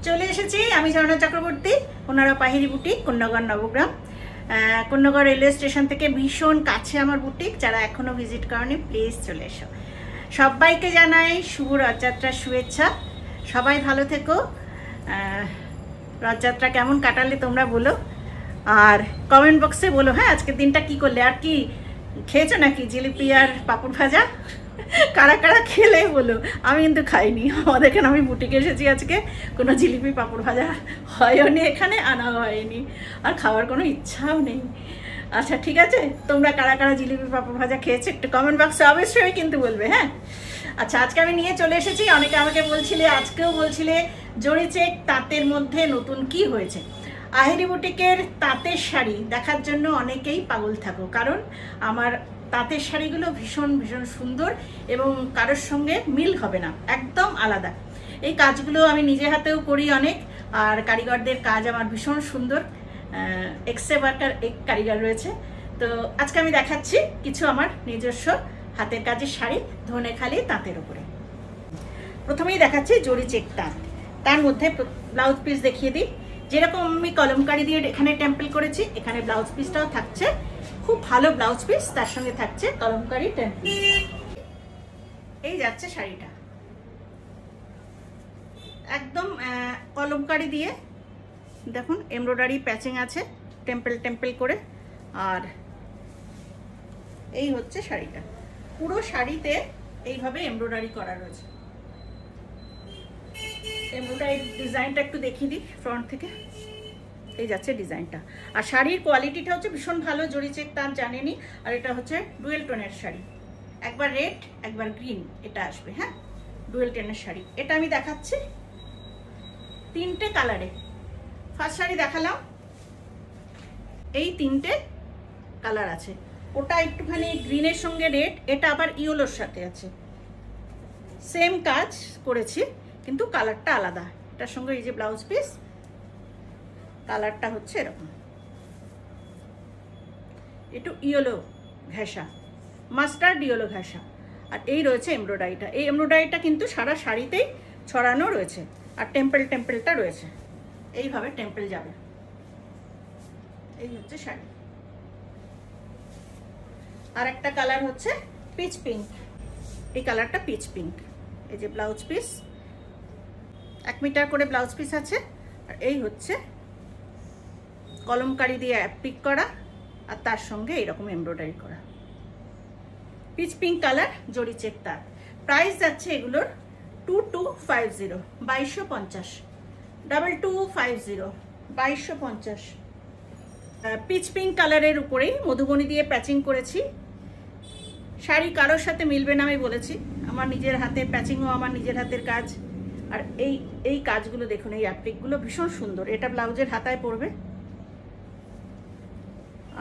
চলে এসেছি আমি ঝর্ণা চক্রবর্তী, ওনারা পাহিরি boutique, Kanyagarh Nabagram. Kanyagarh railway station থেকে ভীষণ কাছে আমার বুটিক। যারা এখনও ভিজিট করেনি প্লিজ চলে এসো। সবাইকে জানাই শুভ রথযাত্রার শুভেচ্ছা। সবাই ভালো থেকো। রথযাত্রা কেমন কাটালে তোমরা বলো, আর কমেন্ট বক্সে বলো। হ্যাঁ, আজকের দিনটা কি করলে, আর কি খেয়েছো নাকি জিলিপি আর পাঁপড় ভাজা? কারা কারা খেলে বলো। আমি কিন্তু খাইনি। আমাদের এখানে আমি বুটিকে এসেছি আজকে, কোনো জিলিপি পাঁপড় ভাজা হয়নি, এখানে আনা হয়নি, আর খাওয়ার কোনো ইচ্ছাও নেই। আচ্ছা ঠিক আছে, তোমরা কারা কারা জিলিপি পাঁপড় ভাজা খেয়েছো একটু কমেন্ট বক্সে অবশ্যই কিন্তু বলবে। হ্যাঁ আচ্ছা, আজকে আমি নিয়ে চলে এসেছি। অনেকে আমাকে বলছিলে, আজকেও বলছিলে জড়ি চেক তাঁতের মধ্যে নতুন কি হয়েছে। আহিরি বুটিকের তাঁতের শাড়ি দেখার জন্য অনেকেই পাগল থাকো, কারণ আমার তাঁতের শাড়িগুলো ভীষণ ভীষণ সুন্দর এবং কারোর সঙ্গে মিল হবে না, একদম আলাদা। এই কাজগুলো আমি নিজে হাতেও করি অনেক, আর কারিগরদের কাজ আমার ভীষণ সুন্দর। এক্সেবার্কার এক কারিগর রয়েছে। তো আজকে আমি দেখাচ্ছি কিছু আমার নিজস্ব হাতের কাজের শাড়ি ধনেখালি তাঁতের উপরে। প্রথমেই দেখাচ্ছি জড়ি চেক তাঁত। তার মধ্যে ব্লাউজ পিস দেখিয়ে দিই। যেরকম আমি কলমকারি দিয়ে এখানে টেম্পল করেছি, এখানে ব্লাউজ পিসটাও থাকছে, খুব ভালো ব্লাউজ পিস, তার সঙ্গে থাকছে কলমকারি টেম্পল। এই যাচ্ছে শাড়িটা, একদম কলমকারি দিয়ে দেখুন এমব্রয়ডারি প্যাচিং আছে টেম্পল টেম্পল করে। আর এই হচ্ছে শাড়িটা, পুরো শাড়িতে এইভাবে এমব্রয়ডারি করা রয়েছে। এমব্রয়ডারি ডিজাইনটা একটু দেখিয়ে দিই ফ্রন্ট থেকে। এই যাচ্ছে ডিজাইনটা, আর শাড়ির কোয়ালিটিটা হচ্ছে ভীষণ ভালো। জড়ি চেক তাঁত জানেনি। আর এটা হচ্ছে ডুয়েল টোনের শাড়ি, একবার রেড একবার গ্রিন এটা আসবে। হ্যাঁ, ডুয়েল টোনের শাড়ি। এটা আমি দেখাচ্ছি তিনটে কালারে। ফার্স্ট শাড়ি দেখালাম, এই তিনটে কালার আছে। ওটা একটুখানি গ্রিনের সঙ্গে রেড, এটা আবার ইয়েলোর সাথে আছে। সেম কাজ করেছি কিন্তু কালারটা আলাদা। এটার সঙ্গে এই যে ব্লাউজ পিস, কালারটা হচ্ছে এরকম, একটু ইয়েলো ঘেঁষা, মাস্টার্ড ইয়েলো ঘেঁষা। আর এই রয়েছে এমব্রয়ডারিটা। এই এমব্রয়ডারিটা কিন্তু সারা শাড়িতেই ছড়ানো রয়েছে, আর টেম্পল টেম্পলটা রয়েছে, এইভাবে টেম্পল যাবে। এই হচ্ছে শাড়ি। আর একটা কালার হচ্ছে পিচ পিঙ্ক। এই কালারটা পিচ পিঙ্ক। এই যে ব্লাউজ পিস, 1 মিটার করে ব্লাউজ পিস আছে। আর এই হচ্ছে কলমকারি দিয়ে অ্যাপ্লিক করা, আর তার সঙ্গে এরকম এমব্রয়ডারি করা। পিচ পিঙ্ক কালার জড়ি চেক তাঁত। প্রাইস যাচ্ছে এগুলোর 2250, 2250, 2250, 2250। পিচ পিঙ্ক কালারের উপরেই মধুবনী দিয়ে প্যাচিং করেছি। শাড়ি কারোর সাথে মিলবে না আমি বলেছি, আমার নিজের হাতে প্যাচিংও আমার নিজের হাতের কাজ। আর এই কাজগুলো দেখুন, এই অ্যাপ্লিকগুলো ভীষণ সুন্দর। এটা ব্লাউজের হাতায় পড়বে।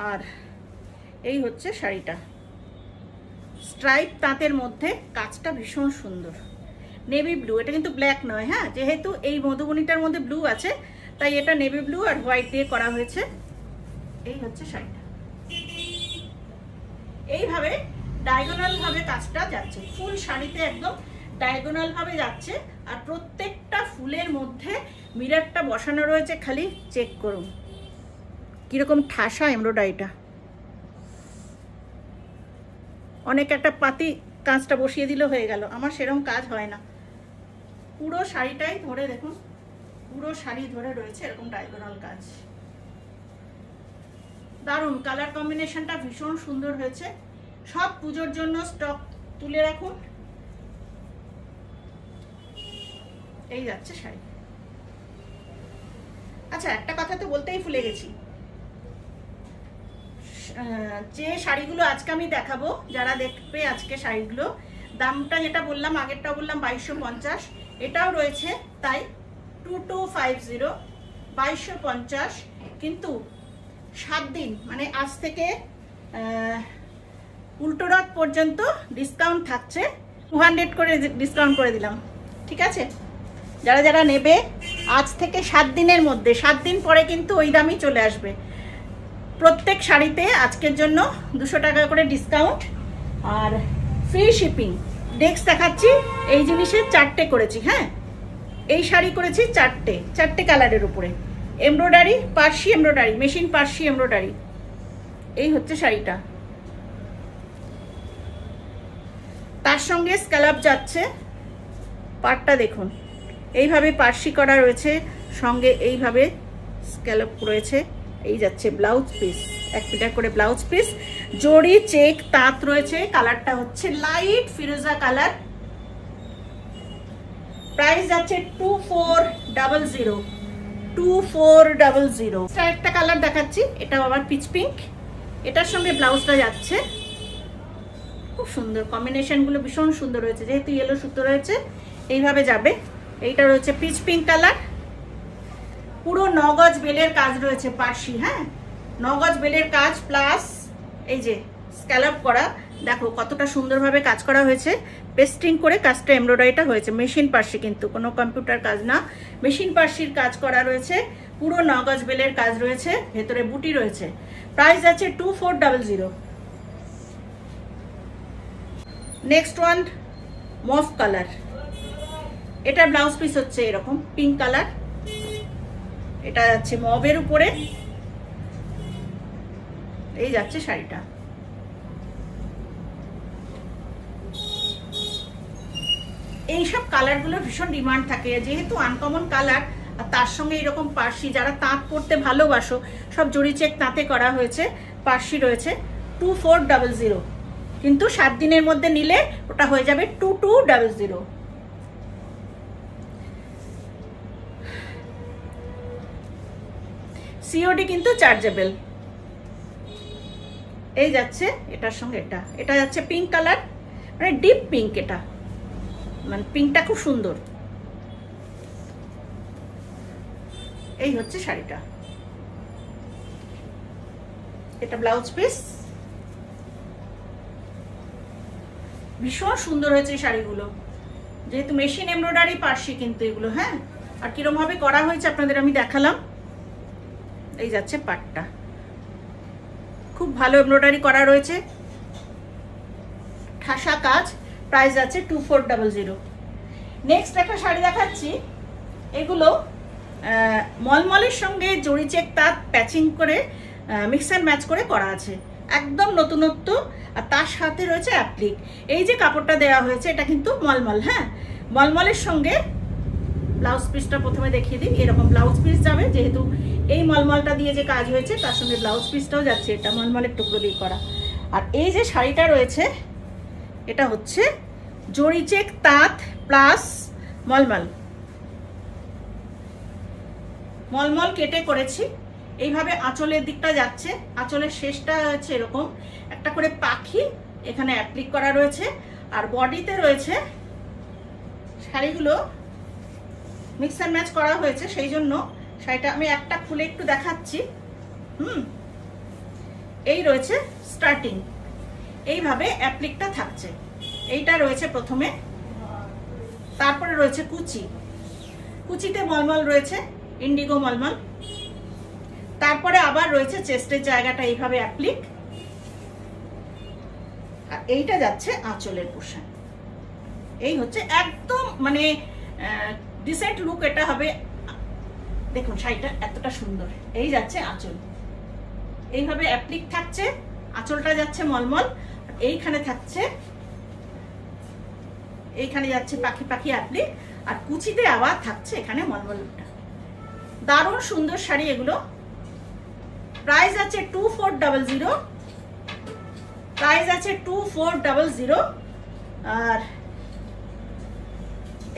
আর এই হচ্ছে শাড়িটা, স্ট্রাইপ তাঁতের মধ্যে কাজটা ভীষণ সুন্দর। নেভি ব্লু, এটা কিন্তু ব্ল্যাক নয়। হ্যাঁ, যেহেতু এই মধুবনীটার মধ্যে ব্লু আছে তাই এটা নেভি ব্লু আর হোয়াইট দিয়ে করা হয়েছে। এই হচ্ছে শাড়িটা। এইভাবে ডায়াগোনাল ভাবে কাজটা যাচ্ছে, ফুল শাড়িতে একদম ডায়াগোনাল ভাবে যাচ্ছে। আর প্রত্যেকটা ফুলের মধ্যে মিররটা বসানো রয়েছে, খালি চেক করুন কিরকম ঠাসা এমব্রয়ডারিটা। অনেক একটা পাতি কাজটা বসিয়ে দিলে হয়ে গেল, আমার সেরকম কাজ হয় না। পুরো শাড়িটাই ধরে দেখুন, পুরো শাড়ি ধরে রয়েছে এরকম ডায়াগোনাল কাজ। দারুণ কালার কম্বিনেশনটা ভীষণ সুন্দর হয়েছে। সব পুজোর জন্য স্টক তুলে রাখুন। এই যাচ্ছে শাড়ি। আচ্ছা, একটা কথা তো বলতেই ভুলে গেছি। যে শাড়িগুলো আজকে আমি দেখাবো, যারা দেখবে আজকে শাড়িগুলো, দামটা যেটা বললাম, আগেরটাও বললাম 2250, এটাও রয়েছে তাই 2250, 2250। কিন্তু 7 দিন মানে আজ থেকে উল্টো রথ পর্যন্ত ডিসকাউন্ট থাকছে। 200 করে ডিসকাউন্ট করে দিলাম, ঠিক আছে? যারা যারা নেবে আজ থেকে 7 দিনের মধ্যে, 7 দিন পরে কিন্তু ওই দামই চলে আসবে। প্রত্যেক শাড়িতে আজকের জন্য 200 টাকা করে ডিসকাউন্ট আর ফ্রি শিপিং। ডেক্স দেখাচ্ছি, এই জিনিসের 4টে করেছি। হ্যাঁ, এই শাড়ি করেছি চারটে কালারের উপরে, embroidery, Parsi embroidery, machine Parsi embroidery. এই হচ্ছে শাড়িটা, তার সঙ্গে স্ক্যালাপ যাচ্ছে। পাড়টা দেখুন, এইভাবে পার্সি করা রয়েছে, সঙ্গে এইভাবে স্ক্যালাপ রয়েছে। এই যাচ্ছে ব্লাউজ পিস, 1 মিটার করে ব্লাউজ পিস, জড়ি চেক তাঁত রয়েছে। কালারটা হচ্ছে লাইট ফিরোজা কালার। প্রাইস যাচ্ছে 2400, 2400। একটা কালার দেখাচ্ছি, এটা আবার পিচ পিঙ্ক, এটার সঙ্গে ব্লাউজটা যাচ্ছে। খুব সুন্দর কম্বিনেশন গুলো, ভীষণ সুন্দর হয়েছে, যেহেতু ইয়েলো সুতো রয়েছে এইভাবে যাবে। এইটা রয়েছে পিচ পিঙ্ক কালার, পুরো 9 গজ বেলের কাজ রয়েছে পার্সি। হ্যাঁ, 9 গজ বেলের কাজ প্লাস এই যে স্ক্যালাপ করা, দেখো কতটা সুন্দরভাবে কাজ করা হয়েছে। পেস্টিং করে কাজটা এমব্রয়ডারিটা হয়েছে, মেশিন পার্সি কিন্তু কোনো কম্পিউটার কাজ না, মেশিন পার্সির কাজ করা রয়েছে। পুরো 9 গজ বেলের কাজ রয়েছে, ভেতরে বুটি রয়েছে। প্রাইস আছে 2400। নেক্সট ওয়ান মফ কালার, এটা ব্লাউজ পিস হচ্ছে এরকম পিঙ্ক কালার, এটা যাচ্ছে মবের উপরে। এই যাচ্ছে শাড়িটা। এইসব কালারগুলো ভীষণ ডিমান্ড থাকে, যেহেতু আনকমন কালার, আর তার সঙ্গে এরকম পার্সি, যারা তাঁত পরতে ভালোবাসো, সব জড়ি চেক তাঁতে করা হয়েছে, পার্সি রয়েছে। 2400, কিন্তু 7 দিনের মধ্যে নিলে ওটা হয়ে যাবে 2200। সিওডি কিন্তু চার্জেবল। এই যাচ্ছে এটার সঙ্গে এটা যাচ্ছে পিঙ্ক কালার, মানে ডিপ পিঙ্ক, এটা মানে পিঙ্কটা খুব সুন্দর। এই হচ্ছে শাড়িটা, এটা ব্লাউজ পিস। ভীষণ সুন্দর হয়েছে এই শাড়িগুলো, যেহেতু মেশিন এমব্রয়ডারি পার্সি কিন্তু এগুলো। হ্যাঁ, আর কিরম ভাবে করা হয়েছে আপনাদের আমি দেখালাম। এই যাচ্ছে পাটটা, খুব ভালো এমব্রয়ডারি করা রয়েছে, ঠাসা কাজ। প্রাইস আছে 2400। নেক্সট একটা শাড়ি দেখাচ্ছি, এগুলো মলমলের সঙ্গে জড়ি চেক তাঁত প্যাচিং করে মিক্স অ্যান্ড ম্যাচ করে করা আছে, একদম নতুনত্ব। আর তার সাথে রয়েছে অ্যাপ্লিক। এই যে কাপড়টা দেওয়া হয়েছে এটা কিন্তু মলমল। হ্যাঁ, মলমলের সঙ্গে ব্লাউজ পিসটা প্রথমে দেখিয়ে দিই, এরকম ব্লাউজ পিস যাবে, যেহেতু এই মলমলটা দিয়ে যে কাজ হয়েছে তার সঙ্গে ব্লাউজ পিসটাও যাচ্ছে, এটা মলমলের টুকরো দিয়ে করা। আর এই যে শাড়িটা রয়েছে এটা হচ্ছে জড়ি চেক তাঁত প্লাস মলমল, মলমল কেটে করেছি। এইভাবে আঁচলের দিকটা যাচ্ছে, আঁচলের শেষটা হচ্ছে এরকম একটা করে পাখি এখানে অ্যাপ্লিক করা রয়েছে। আর বডিতে রয়েছে, শাড়িগুলো মিক্স অ্যান্ড ম্যাচ করা হয়েছে, সেই জন্য শাড়িটা আমি একটা খুলে একটু দেখাচ্ছি। এই রয়েছে স্টার্টিং, এইভাবে অ্যাপ্লিকটা থাকছে। এইটা রয়েছে প্রথমে, তারপরে রয়েছে কুচি, কুচিতে মলমল রয়েছে, ইন্ডিগো মলমল। তারপরে আবার রয়েছে চেস্টের জায়গাটা এইভাবে অ্যাপ্লিক। আর এইটা যাচ্ছে আঁচলের পোর্শন। এই হচ্ছে একদম মানে ডিসেন্ট লুক এটা হবে। দেখুন শাড়িটা এতটা সুন্দর। এই যাচ্ছে আঁচল, এইভাবে অ্যাপ্লিক থাকছে, আঁচলটা যাচ্ছে মলমল। এইখানে থাকছে, এইখানে যাচ্ছে পাখি পাখি অ্যাপ্লিক, আর কুচিতে আবার থাকছে এখানে মলমলটা। দারুণ সুন্দর শাড়ি এগুলো। প্রাইস আছে 2400, প্রাইস আছে 2400। আর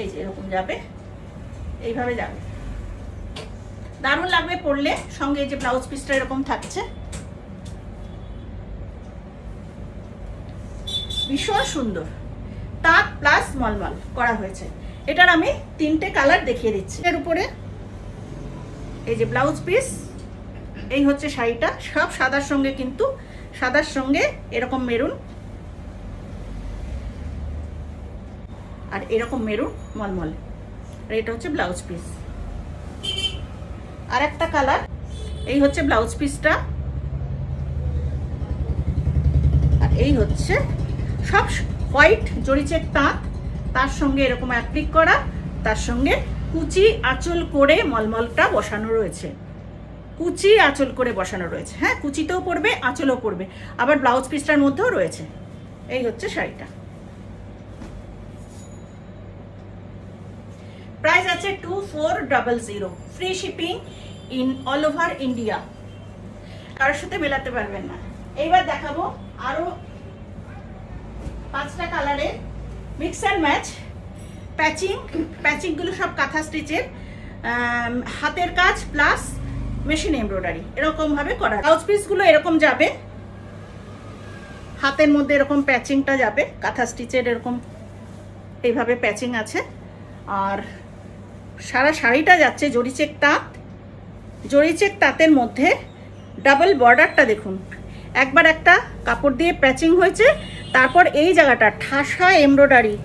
এই যে এরকম যাবে, এইভাবে যাবে, দারুণ লাগবে পরলে। সঙ্গে এই যে ব্লাউজ পিসটা এরকম থাকছে, ভীষণ সুন্দর। তাঁত প্লাস মলমল করা হয়েছে। এটার আমি 3টে কালার দেখিয়ে দিচ্ছি। এর উপরে এই যে ব্লাউজ পিস, এই হচ্ছে শাড়িটা, সব সাদার সঙ্গে, কিন্তু সাদার সঙ্গে এরকম মেরুন, আর এরকম মেরুন মলমল। আর এটা হচ্ছে ব্লাউজ পিস। আর একটা কালার, এই হচ্ছে ব্লাউজ পিসটা, আর এই হচ্ছে সব হোয়াইট জড়ি চেক তাঁত, তার সঙ্গে এরকম অ্যাপ্লিক করা, তার সঙ্গে কুচি আঁচল করে মলমলটা বসানো রয়েছে, কুচি আঁচল করে বসানো রয়েছে। হ্যাঁ, কুচিতেও পড়বে, আঁচলও পড়বে, আবার ব্লাউজ পিসটার মধ্যেও রয়েছে। এই হচ্ছে শাড়িটা। প্রাইস আছে 2400, free shipping in all over India. কারোর সাথে মেলাতে পারবেন না। এইবার দেখাবো আরো 5টা কালারে মিক্স অ্যান্ড ম্যাচ প্যাচিং গুলো সব কাঁথা স্টিচের, হাতের কাজ প্লাস মেশিন এমব্রয়ডারি এরকম ভাবে করা। ব্লাউজ পিস গুলো এরকম যাবে, হাতের মধ্যে এরকম প্যাচিংটা যাবে, কাঁথা স্টিচের এরকম এইভাবে প্যাচিং আছে। আর সারা শাড়িটা যাচ্ছে জরিচেক তাঁত। জরিচেক তাঁতের মধ্যে ডাবল বর্ডারটা দেখুন, একবার একটা কাপড় দিয়ে প্যাচিং হয়েছে, তারপর এই জায়গাটা ঠাসা এমব্রয়ডারি,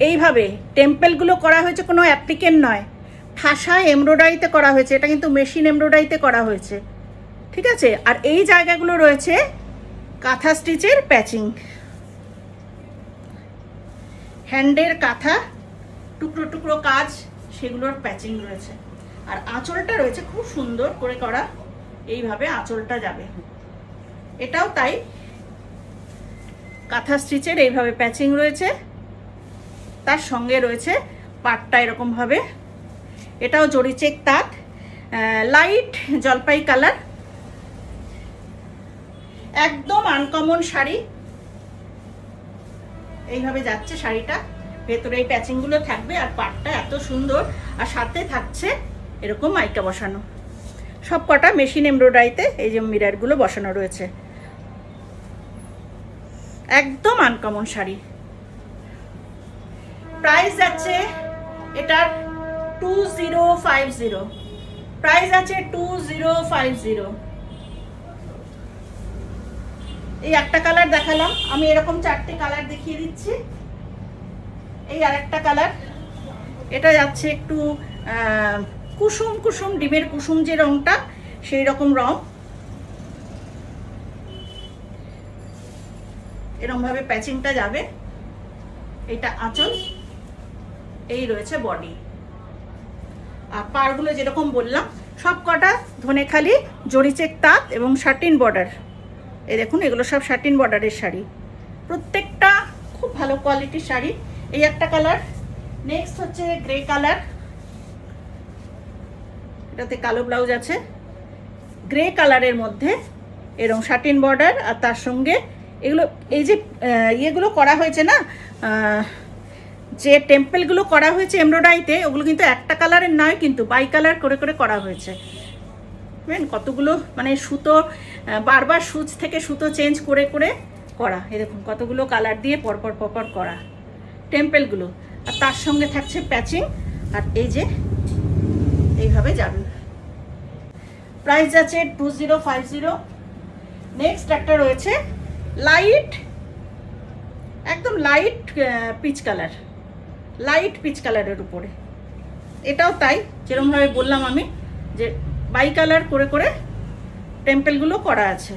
এইভাবে টেম্পেলগুলো করা হয়েছে, কোনো অ্যাপ্লিকেন নয়, ঠাসা এমব্রয়ডারিতে করা হয়েছে। এটা কিন্তু মেশিন এমব্রয়ডারিতে করা হয়েছে, ঠিক আছে। আর এই জায়গাগুলো রয়েছে কাঁথা স্টিচের প্যাচিং, হ্যান্ডের কাঁথা টুকরো টুকরো কাজ, সেগুলোর প্যাচিং রয়েছে। আর আঁচলটা রয়েছে খুব সুন্দর করে করা, এইভাবে আঁচলটা যাবে। এটাও তাই, কাঁথা স্টিচের এইভাবে প্যাচিং রয়েছে, তার সঙ্গে রয়েছে পাটটা এরকম ভাবে। এটাও জরিচেক তাঁত, লাইট জলপাই কালার, একদম আনকমন শাড়ি। এইভাবে যাচ্ছে শাড়িটা, ভেতরে এই প্যাচিং গুলো থাকবে, আর পাটটা এত সুন্দর, আর সাথে থাকছে এরকম মাইকা বসানো, সব কটা মেশিন এমব্রয়ডারিতে এই যে মিরর গুলো বসানো রয়েছে। একদম আনকমন শাড়ি। প্রাইস আছে এটার 2050, প্রাইস আছে 2050। এই একটা কালার দেখালাম আমি, এরকম 4টে কালার দেখিয়ে দিচ্ছি। এই আরেকটা কালার, এটা যাচ্ছে একটু কুসুম কুসুম, ডিমের কুসুম যে রংটা, সেই রকম রং। এরকম ভাবে প্যাচিংটা যাবে। এটা আঁচল, এই রয়েছে বডি। আর পাড়গুলো যেরকম বললাম সব কটা ধনেখালি জরিচেক তাঁত এবং শাটিন বর্ডার। এই দেখুন, এগুলো সব শাটিন বর্ডারের শাড়ি, প্রত্যেকটা খুব ভালো কোয়ালিটির শাড়ি। এই একটা কালার, নেক্সট হচ্ছে গ্রে কালার, এটাতে কালো ব্লাউজ আছে। গ্রে কালারের মধ্যে এরকম শাটিন বর্ডার, আর তার সঙ্গে এগুলো এই যে ইয়েগুলো করা হয়েছে না, যে টেম্পেলগুলো করা হয়েছে এমব্রয়ডারিতে, ওগুলো কিন্তু একটা কালারের নয়, কিন্তু বাই কালার করে করে করা হয়েছে। কতগুলো মানে সুতো, বারবার সুচ থেকে সুতো চেঞ্জ করে করে করা। এই দেখুন কতগুলো কালার দিয়ে পরপর পরপর করা টেম্পেলগুলো, আর তার সঙ্গে থাকছে প্যাচিং। আর এই যে এইভাবে যাবে। প্রাইস আছে 2050। নেক্সট একটা রয়েছে লাইট, একদম light peach colour, light pitch কালারের উপরে। এটাও তাই, যেরকমভাবে বললাম আমি, যে বাই কালার করে করে টেম্পেলগুলো করা আছে।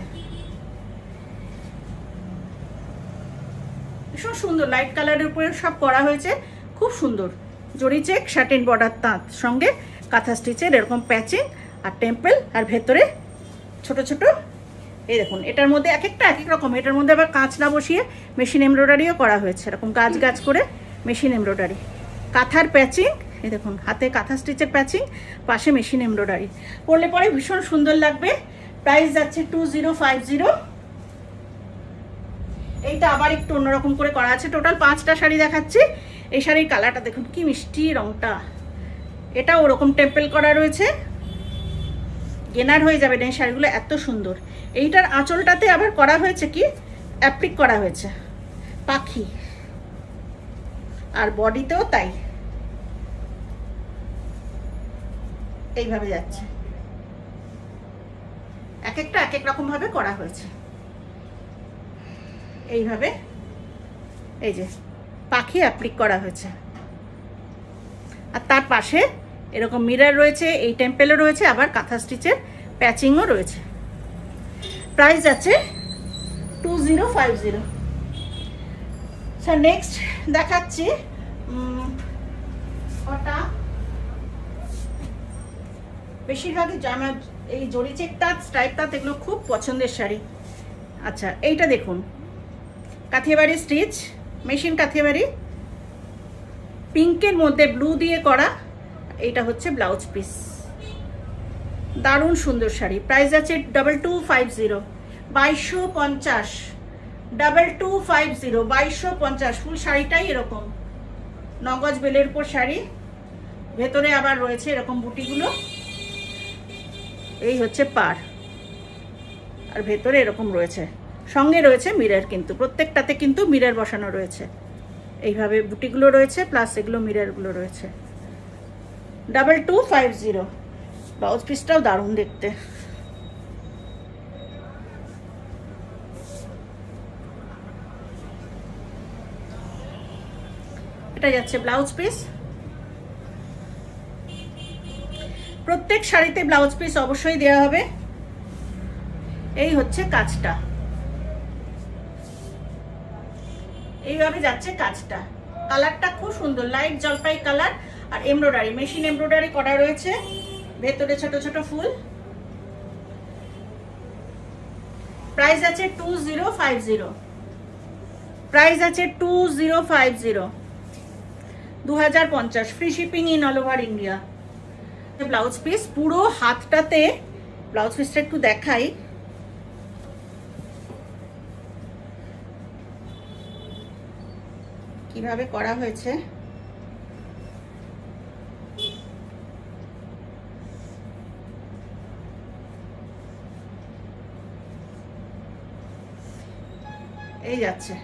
ভীষণ সুন্দর, লাইট কালারের উপরে সব করা হয়েছে, খুব সুন্দর। জরিচেক শাটিন বর্ডার তাঁত, সঙ্গে কাঁথা স্টিচের এরকম প্যাচিং আর টেম্পেল, আর ভেতরে ছোট ছোট। এই দেখুন, এটার মধ্যে এক একটা এক এক রকম। এটার মধ্যে আবার কাঁচ না বসিয়ে মেশিন এমব্রয়ডারিও করা হয়েছে, এরকম গাছ গাছ করে মেশিন এমব্রয়ডারি। কাঁথার প্যাচিং, এই দেখুন হাতে কাঁথা স্টিচের প্যাচিং, পাশে মেশিন এমব্রয়ডারি। পরলে পরে ভীষণ সুন্দর লাগবে। প্রাইস যাচ্ছে 2050। এইটা আবার একটু অন্যরকম করে করা আছে। টোটাল 5টা শাড়ি দেখাচ্ছি। এই শাড়ির কালারটা দেখুন কি মিষ্টি রংটা। এটা ওরকম টেম্পেল করা রয়েছে, গেনার হয়ে যাবে এই শাড়িগুলো, এত সুন্দর। এইটার আঁচলটাতে আবার করা হয়েছে কি অ্যাপ্লিক করা হয়েছে পাখি, আর বডিতেও তাই, এইভাবে যাচ্ছে। এক একটা এক এক রকম ভাবে করা হয়েছে। এইভাবে এই যে পাখি অ্যাপ্লিক করা হয়েছে, আর তার পাশে এরকম মিরর রয়েছে, এই টেম্পেলও রয়েছে, আবার কাঁথা স্টিচের প্যাচিংও রয়েছে। প্রাইস আছে 2050। স্যার নেক্সট দেখাচ্ছি ওটা বেশিরভাগই জামা এই জড়ি চেক তাঁত, স্ট্রাইপ তাঁত এগুলো খুব পছন্দের শাড়ি। আচ্ছা, এইটা দেখুন, কাথিয়াবাড়ি স্টিচ, মেশিন কাথিয়াবাড়ি, পিঙ্কের মধ্যে ব্লু দিয়ে করা। এইটা হচ্ছে ব্লাউজ পিস, দারুণ সুন্দর শাড়ি। প্রাইস আছে 2250, 2250, 2250, 2250। ফুল শাড়িটাই এরকম নগজ বেলের উপর শাড়ি, ভেতরে আবার রয়েছে এরকম বুটিগুলো। এই হচ্ছে পার, আর ভেতরে এরকম রয়েছে, সঙ্গে রয়েছে মিরর, কিন্তু প্রত্যেকটাতে কিন্তু মিরর বসানো রয়েছে। এইভাবে বুটিগুলো রয়েছে, প্লাস এগুলো মিররগুলো রয়েছে। 2250। ব্লাউজ পিসটাও দারুণ দেখতে। এটা যাচ্ছে ব্লাউজ পিস। প্রত্যেক শাড়িতে ব্লাউজ পিস অবশ্যই দেওয়া হবে। এই হচ্ছে কাজটা, এইভাবে যাচ্ছে কাজটা। কালারটা খুব সুন্দর, লাইট জলপাই কালার, আর এমব্রয়ডারি, মেশিন এমব্রয়ডারি করা রয়েছে, ভেতরে ছোট ছোট ফুল। প্রাইস আছে 2050, প্রাইস আছে 2050, 2050, free shipping in all over India. Blouse piece পুরো হাতটাতে, ব্লাউজ পিসটা একটু দেখাই। কিভাবে করা হয়েছে, এই যাচ্ছে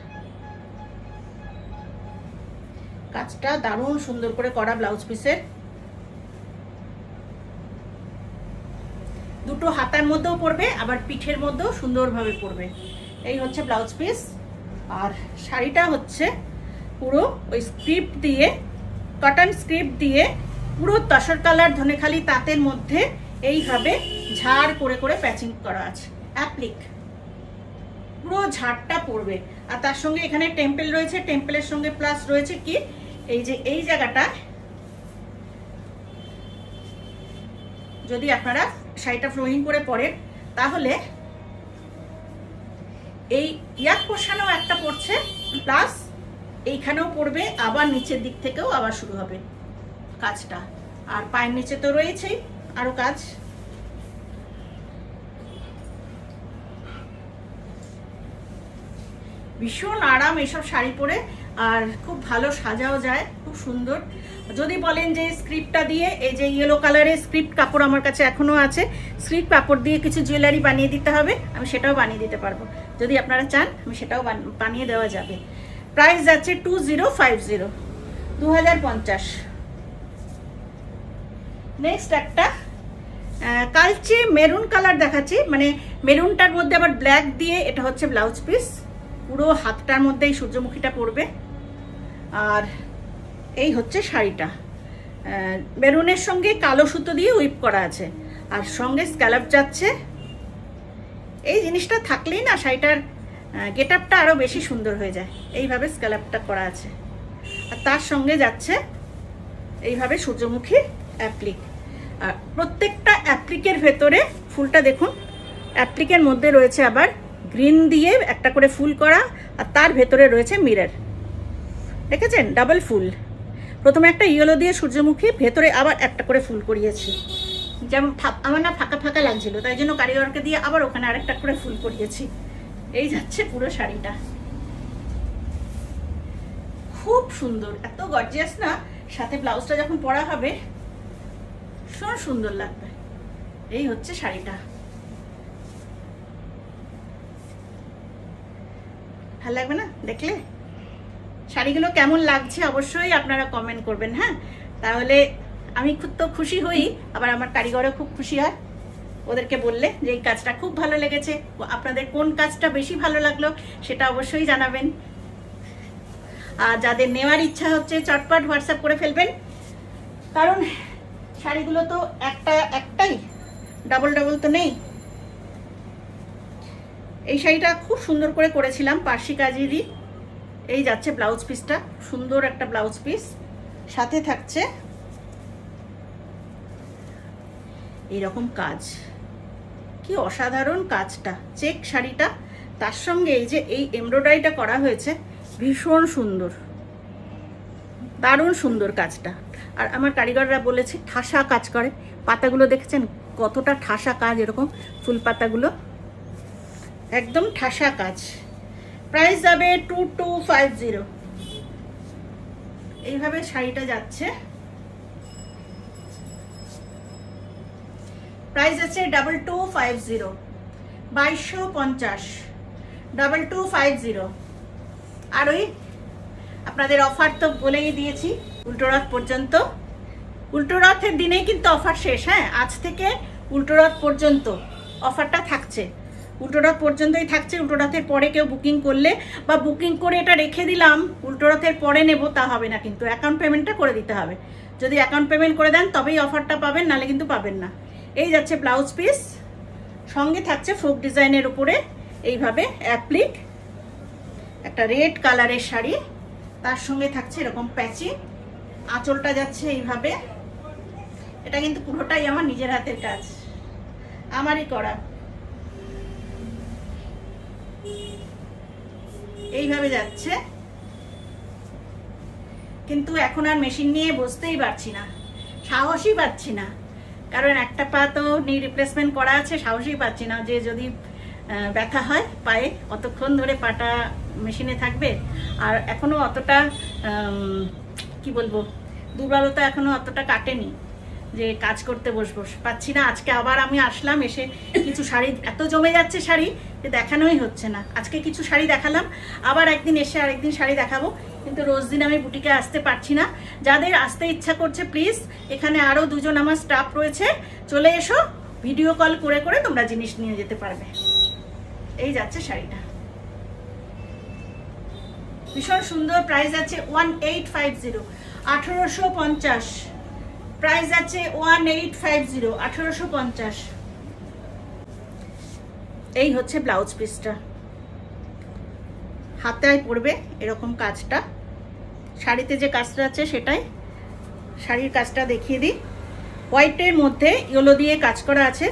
কাজটা, দারুণ সুন্দর করে করা ব্লাউজ পিসের। দুটো হাতার মধ্যেও পড়বে, আবার পিঠের মধ্যেও সুন্দরভাবে পড়বে। এই হচ্ছে ব্লাউজ পিস। আর শাড়িটা হচ্ছে পুরো ওই স্ক্রিপ্ট দিয়ে, কটন স্ক্রিপ্ট দিয়ে, পুরো তসর কালার ধনেখালি তাঁতের মধ্যে এইভাবে ঝাড় করে করে প্যাচিং করা আছে, অ্যাপ্লিক, পুরো ঝাড়টা পড়বে। আর তার সঙ্গে এখানে টেম্পল রয়েছে, টেম্পলের সঙ্গে প্লাস রয়েছে কি, এই যে এই জায়গাটা যদি আপনারা শাড়িটা ফ্লোয়িং করে পরেন, তাহলে এই ইয়াক পোষানো একটা পড়ছে, প্লাস এইখানেও পড়বে, আবার নিচের দিক থেকেও আবার শুরু হবে কাজটা। আর পায়ের নিচে তো রয়েছেই আরো কাজ। ভীষণ আরাম এসব শাড়ি পরে, আর খুব ভালো সাজাও যায়, খুব সুন্দর। যদি বলেন যে স্ক্রিপ্টটা দিয়ে, এই যে ইয়েলো কালারের স্ক্রিপ্ট কাপড় আমার কাছে এখনো আছে, স্ক্রিপ্ট কাপড় দিয়ে কিছু জুয়েলারি বানিয়ে দিতে হবে, আমি সেটাও বানিয়ে দিতে পারবো। যদি আপনারা চান আমি সেটাও বানিয়ে দেওয়া যাবে। প্রাইস যাচ্ছে 2050, 2050। নেক্সট একটা কালচে মেরুন কালার দেখাচ্ছি, মানে মেরুনটার মধ্যে আবার ব্ল্যাক দিয়ে। এটা হচ্ছে ব্লাউজ পিস, পুরো হাতটার মধ্যেই সূর্যমুখীটা পড়বে। আর এই হচ্ছে শাড়িটা, মেরুনের সঙ্গে কালো সুতো দিয়ে উইপ করা আছে, আর সঙ্গে স্ক্যালপ যাচ্ছে। এই জিনিসটা থাকলেই না শাড়িটার গেট আপটা আরও বেশি সুন্দর হয়ে যায়। এইভাবে স্ক্যালপটা করা আছে, আর তার সঙ্গে যাচ্ছে এইভাবে সূর্যমুখী অ্যাপ্লিক। আর প্রত্যেকটা অ্যাপ্লিকের ভেতরে ফুলটা দেখুন, অ্যাপ্লিকের মধ্যে রয়েছে আবার গ্রিন দিয়ে একটা করে ফুল করা, আর তার ভেতরে রয়েছে মিরর, দেখেছেন, ডাবল ফুল। প্রথমে একটা ইয়েলো দিয়ে সূর্যমুখী, ভেতরে আবার একটা করে ফুল করিয়েছি। যেমন আমার না ফাঁকা ফাঁকা লাগছিল, তাই জন্য কারিগরকে দিয়ে আবার ওখানে আরেকটা করে ফুল করিয়েছি। এই যাচ্ছে পুরো শাড়িটা, খুব সুন্দর, এত গর্জিয়াস না। সাথে ব্লাউজটা যখন পরা হবে ভীষণ সুন্দর লাগবে। এই হচ্ছে শাড়িটা, ভালো লাগবে না দেখলে? শাড়িগুলো কেমন লাগছে অবশ্যই আপনারা কমেন্ট করবেন। হ্যাঁ, তাহলে আমি খুব তো খুশি হই, আবার আমার কারিগরও খুব খুশি হয় ওদেরকে বললে যে এই কাজটা খুব ভালো লেগেছে। আপনাদের কোন কাজটা বেশি ভালো লাগলো সেটা অবশ্যই জানাবেন। আর যাদের নেওয়ার ইচ্ছা হচ্ছে চটপট হোয়াটসঅ্যাপ করে ফেলবেন, কারণ শাড়িগুলো তো একটাই, ডাবল ডাবল তো নেই। এই শাড়িটা খুব সুন্দর করে করেছিলাম পার্সি কাজেরই। এই যাচ্ছে ব্লাউজ পিসটা, সুন্দর একটা ব্লাউজ পিস, সাথে থাকছে এইরকম কাজ, কি অসাধারণ কাজটা, চেক শাড়িটা, তার সঙ্গে এই যে এই এমব্রয়ডারিটা করা হয়েছে, ভীষণ সুন্দর, দারুণ সুন্দর কাজটা। আর আমার কারিগররা বলেছে ঠাসা কাজ করে, পাতাগুলো দেখেছেন কতটা ঠাসা কাজ, এরকম ফুল পাতাগুলো একদম ঠাসা কাজ। প্রাইস যাবে 2250। এইভাবে শাড়িটা যাচ্ছে, প্রাইস আছে 2250, 2250, 2250। আর ওই আপনাদের অফার তো বলেই দিয়েছি উল্টো রথ পর্যন্ত, উল্টো রথের দিনেই কিন্তু অফার শেষ। হ্যাঁ, আজ থেকে উল্টো রথ পর্যন্ত অফারটা থাকছে, উল্টো রথ পর্যন্তই থাকছে। উল্টো রথের পরে কেউ বুকিং করলে বা বুকিং করে এটা রেখে দিলাম উল্টো রথের পরে নেব, তা হবে না, কিন্তু অ্যাকাউন্ট পেমেন্টটা করে দিতে হবে। যদি অ্যাকাউন্ট পেমেন্ট করে দেন তবেই অফারটা পাবেন, নাহলে কিন্তু পাবেন না। এই যাচ্ছে ব্লাউজ পিস, সঙ্গে থাকছে ফোক ডিজাইনের উপরে এইভাবে অ্যাপ্লিক একটা রেড কালারের শাড়ি, তার সঙ্গে থাকছে এরকম প্যাচিং, আঁচলটা যাচ্ছে এইভাবে। এটা কিন্তু পুরোটাই আমার নিজের হাতের কাজ, আমারই করা। এইভাবে যাচ্ছে, কিন্তু এখন আর মেশিন নিয়ে বসতেই পারছি না, সাহসই পাচ্ছি না, কারণ একটা পা তো নি রিপ্লেসমেন্ট করা আছে, সাহসই পাচ্ছি না যে যদি ব্যথা হয় পায়ে, অতক্ষণ ধরে পাটা মেশিনে থাকবে। আর এখনো অতটা কি বলবো, দুর্বলতা এখনো অতটা কাটেনি যে কাজ করতে বসবো, পাচ্ছি না। আজকে আবার আমি আসলাম, এসে কিছু শাড়ি এত জমে যাচ্ছে শাড়ি যে দেখানোই হচ্ছে না। আজকে কিছু শাড়ি দেখালাম, আবার একদিন এসে আরেকদিন শাড়ি দেখাবো, কিন্তু রোজ দিন আমি বুটিকে আসতে পারছি না। যাদের আসতে ইচ্ছা করছে প্লিজ, এখানে আরও দুজন আমার স্টাফ রয়েছে, চলে এসো, ভিডিও কল করে করে তোমরা জিনিস নিয়ে যেতে পারবে। এই যাচ্ছে শাড়িটা, ভীষণ সুন্দর। প্রাইস আছে 1850, 1850। প্রাইস আছে 1850, 1850। এই হচ্ছে ব্লাউজ পিসটা, হাতে পড়বে এরকম কাজটা। শাড়িতে যে কাজটা আছে সেটাই, শাড়ির কাজটা দেখিয়ে দিই। হোয়াইটের মধ্যে ইয়েলো দিয়ে কাজ করা আছে।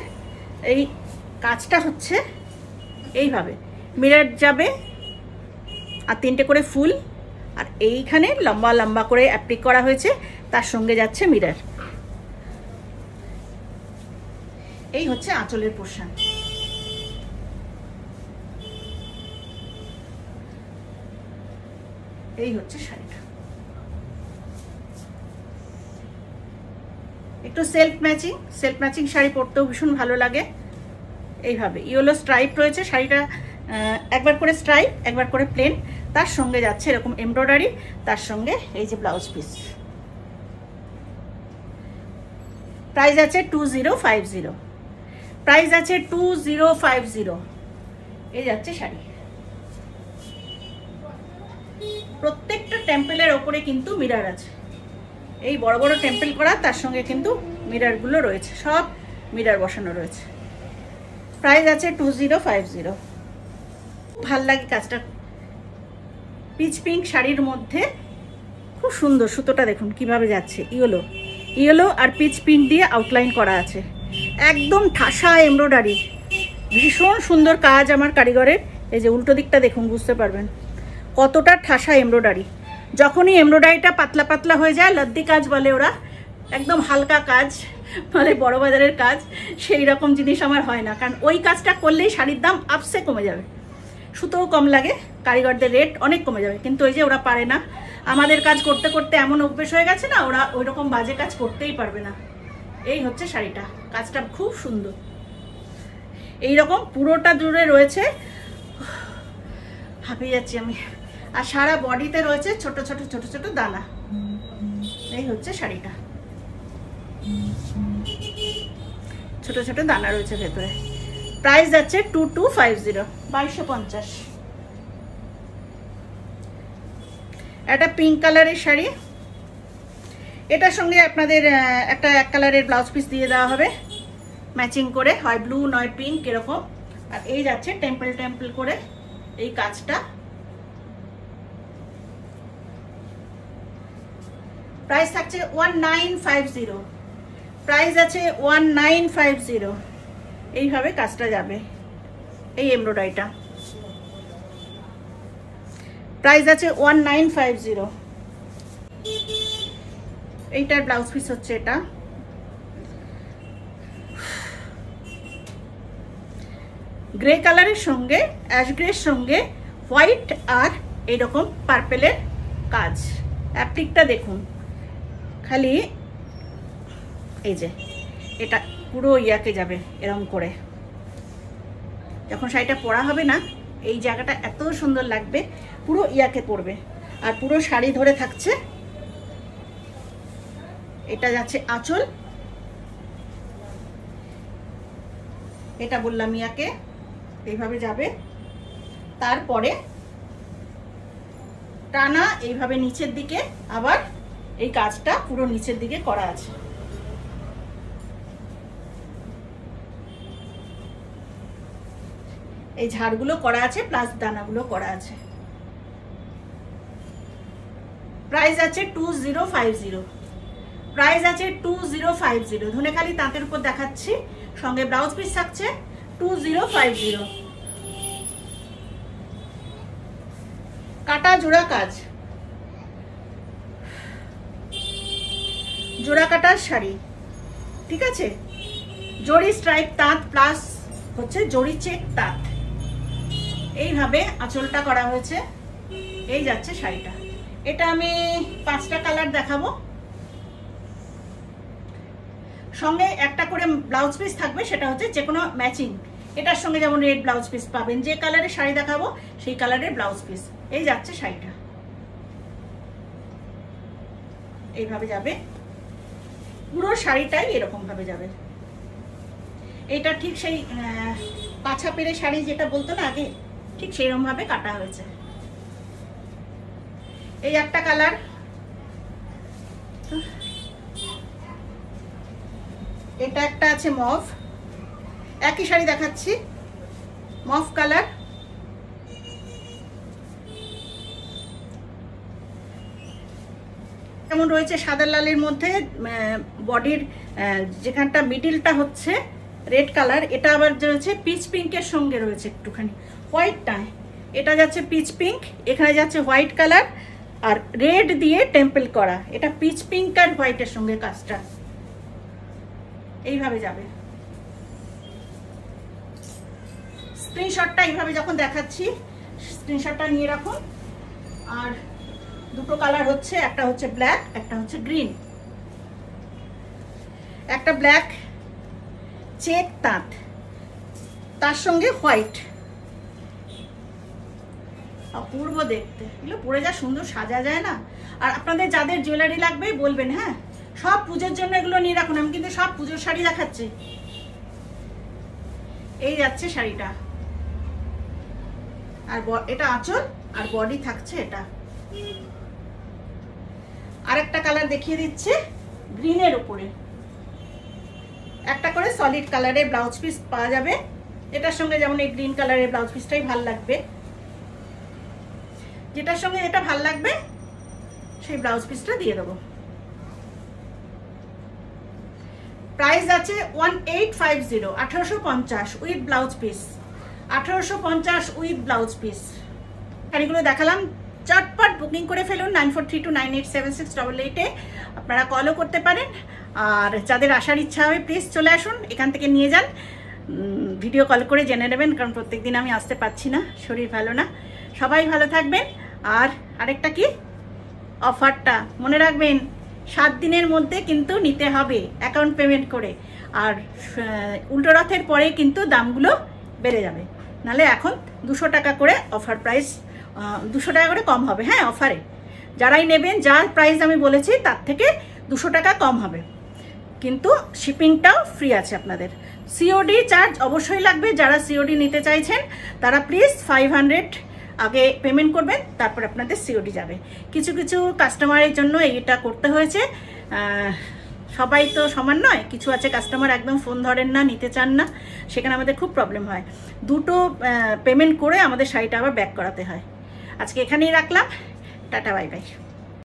এই কাজটা হচ্ছে এইভাবে মিরর যাবে, আর 3টে করে ফুল, আর এইখানে লম্বা লম্বা করে অ্যাপ্লিক করা হয়েছে, তার সঙ্গে যাচ্ছে মিরর। এই হচ্ছে আঁচলের পোর্শন। এই হচ্ছে শাড়িটা, একটু সেলফ ম্যাচিং শাড়ি পরতেও ভীষণ ভালো লাগে। এইভাবে ইয়েলো স্ট্রাইপ রয়েছে শাড়িটা, একবার করে স্ট্রাইপ, একবার করে প্লেন, তার সঙ্গে যাচ্ছে এরকম এমব্রয়ডারি, তার সঙ্গে এই যে ব্লাউজ পিস। প্রাইস আছে 2050, প্রাইস আছে 2050। এই যাচ্ছে শাড়ি। প্রত্যেকটা টেম্পেলের ওপরে কিন্তু মিরর আছে, এই বড় বড় টেম্পেল করা, তার সঙ্গে কিন্তু মিররগুলো রয়েছে, সব মিরর বসানো রয়েছে। প্রাইস আছে 2050। ভাল লাগে কাজটা, পিচ পিঙ্ক শাড়ির মধ্যে খুব সুন্দর। সুতোটা দেখুন কিভাবে যাচ্ছে, ইয়েলো আর পিচ পিঙ্ক দিয়ে আউটলাইন করা আছে, একদম ঠাসা এমব্রয়ডারি, ভীষণ সুন্দর কাজ আমার কারিগরের। এই যে উল্টো দিকটা দেখুন, বুঝতে পারবেন কতটা ঠাসা এমব্রয়ডারি। যখনই এমব্রয়ডারিটা পাতলা পাতলা হয়ে যায়, লদ্দি কাজ বলে ওরা, একদম হালকা কাজ, মানে বড় বাজারের কাজ, সেই রকম জিনিস আমার হয় না, কারণ ওই কাজটা করলেই শাড়ির দাম আপসে কমে যাবে, সুতোও কম লাগে, কারিগরদের রেট অনেক কমে যাবে। কিন্তু ওই যে ওরা পারে না, আমাদের কাজ করতে করতে এমন অভ্যেস হয়ে গেছে না, ওরা ওই রকম বাজে কাজ করতেই পারবে না। এই হচ্ছে শাড়িটা, কাজটা খুব সুন্দর, এইরকম পুরোটা জুড়ে রয়েছে, হাঁপিয়ে যাচ্ছি আমি। আর সারা বডিতে রয়েছে ছোট ছোট ছোট ছোট দানা। এই হচ্ছে শাড়িটা, ছোট ছোট দানা রয়েছে ভেতরে। প্রাইস যাচ্ছে 2250, 2250। একটা পিঙ্ক কালারের শাড়ি, এটার সঙ্গে আপনাদের একটা এক কালারের ব্লাউজ পিস দিয়ে দেওয়া হবে ম্যাচিং করে, হয় ব্লু নয় পিঙ্ক এরকম। আর এই যাচ্ছে টেম্পল টেম্পল করে এই কাজটা। প্রাইস থাকছে 1950, প্রাইস আছে 1950। এইভাবে কাজটা যাবে, এই এমব্রয়ডারিটা প্রাইস আছে 1950। এইটার ব্লাউজ পিস হচ্ছে এটা। গ্রে কালারের সঙ্গে অ্যাশ গ্রের সঙ্গে হোয়াইট আর এইরকম পার্পেলের কাজ। অ্যাপ্লিকটা দেখুন, খালি এই যে এটা পুরো ইয়াকে যাবে এরকম করে। যখন শাড়িটা পরা হবে না, এই জায়গাটা এত সুন্দর লাগবে, পুরো ইয়াকে পড়বে। আর পুরো শাড়ি ধরে থাকছে। এটা যাচ্ছে আঁচল, এটা বললাম ইয়াকে, এইভাবে যাবে। তারপরে টানা এইভাবে নিচের দিকে, আবার এই কাজটা পুরো নিচের দিকে করা আছে। এই ঝাড়গুলো করা আছে, প্লাস দানাগুলো করা আছে। প্রাইস আছে 2050। প্রাইস আছে 2050। ধনেখালি তাঁতের উপর দেখাচ্ছি, সঙ্গে ব্লাউজ পিস থাকছে 2050। কাটা জোড়া কাজ, জোড়া কাটার শাড়ি, ঠিক আছে। জরি স্ট্রাইপ তাঁত প্লাস হচ্ছে জরি চেক তাঁত, এইভাবে আঁচলটা করা হয়েছে। এই যাচ্ছে শাড়িটা। এটা আমি 5টা কালার দেখাবো, সঙ্গে একটা করে ব্লাউজ পিস থাকবে, সেটা হচ্ছে যে কোনো ম্যাচিং। এটার সঙ্গে যেমন রেড ব্লাউজ পিস পাবেন, যে কালারের শাড়ি দেখাবো সেই কালারের ব্লাউজ পিস। এই যাচ্ছে শাড়িটা, এইভাবে যাবে, পুরো শাড়িটাই এরকম ভাবে যাবে। এটা ঠিক সেই পাছা পেরে শাড়ি যেটা বলতো না আগে, ঠিক সেইরকম ভাবে কাটা হয়েছে। এই একটা কালার, এটা একটা আছে মভ, একই শাড়ি দেখাচ্ছি, মভ কালার। যেমন রয়েছে সাদা লালের মধ্যে, বডির যেখানটা মিডিলটা হচ্ছে রেড কালার। এটা আবার রয়েছে পিচ পিঙ্কের সঙ্গে রয়েছে একটুখানি হোয়াইটটা। এটা যাচ্ছে পিচ পিঙ্ক, এখানে যাচ্ছে হোয়াইট কালার আর রেড দিয়ে টেম্পল করা। এটা পিচ পিঙ্ক আর হোয়াইটের সঙ্গে কাজটা এইভাবে যাবে। স্ক্রিনশটটা এইভাবে যখন দেখাচ্ছি, স্ক্রিনশটটা নিয়ে রাখুন। আর দুটো কালার হচ্ছে, একটা হচ্ছে ব্ল্যাক, একটা হচ্ছে গ্রিন। একটা ব্ল্যাক চেক তাঁত, তার সঙ্গে হোয়াইট, অপূর্ব দেখতে। এগুলো পরে যা সুন্দর সাজা যায় না। আর আপনাদের যাদের জুয়েলারি লাগবে বলবেন, হ্যাঁ, সব পুজোর জন্য এগুলো নিয়ে রাখুন। আমি কিন্তু সব পুজোর শাড়ি দেখাচ্ছি। এই যাচ্ছে শাড়িটা, আর এটা আঁচল আর বডি থাকছে এটা। আরেকটা কালার দেখিয়ে দিচ্ছে গ্রিনের উপরে। একটা করে সলিড কালারের ব্লাউজ পিস পাওয়া যাবে। এটার সঙ্গে যেমন এই গ্রিন কালারের ব্লাউজ পিসটাই ভাল লাগবে, যেটার সঙ্গে এটা ভাল লাগবে সেই ব্লাউজ পিসটা দিয়ে দেবো। প্রাইস আছে 1850, 1850 with blouse piece. 1850 with blouse piece. শাড়িগুলো দেখালাম, চটপট বুকিং করে ফেলুন 9432987688-এ। আপনারা কলও করতে পারেন। আর যাদের আসার ইচ্ছা হবে প্লিজ চলে আসুন, এখান থেকে নিয়ে যান। ভিডিও কল করে জেনে নেবেন, কারণ প্রত্যেকদিন আমি আসতে পারছি না, শরীর ভালো না। সবাই ভালো থাকবেন। আর আরেকটা কি অফারটা মনে রাখবেন, 7 দিনের মধ্যে কিন্তু নিতে হবে অ্যাকাউন্ট পেমেন্ট করে। আর উল্টো রথের পরে কিন্তু দামগুলো বেড়ে যাবে, নাহলে এখন 200 টাকা করে অফার প্রাইস, 200 টাকা করে কম হবে। হ্যাঁ, অফারে যারাই নেবেন, যা প্রাইস আমি বলেছি তার থেকে 200 টাকা কম হবে, কিন্তু শিপিংটাও ফ্রি আছে আপনাদের। সিওডি চার্জ অবশ্যই লাগবে। যারা সিওডি নিতে চাইছেন তারা প্লিজ 500 আগে পেমেন্ট করবেন, তারপর আপনাদের সিওডি যাবে। কিছু কিছু কাস্টমারের জন্য এইটা করতে হয়েছে, সবাই তো সমান নয়। কিছু আছে কাস্টমার একদম ফোন ধরেন না, নিতে চান না, সেখানে আমাদের খুব প্রবলেম হয়। দুটো পেমেন্ট করে আমাদের শাড়িটা আবার ব্যাক করাতে হয়। আজকে এখানেই রাখলাম, টাটা বাই বাই।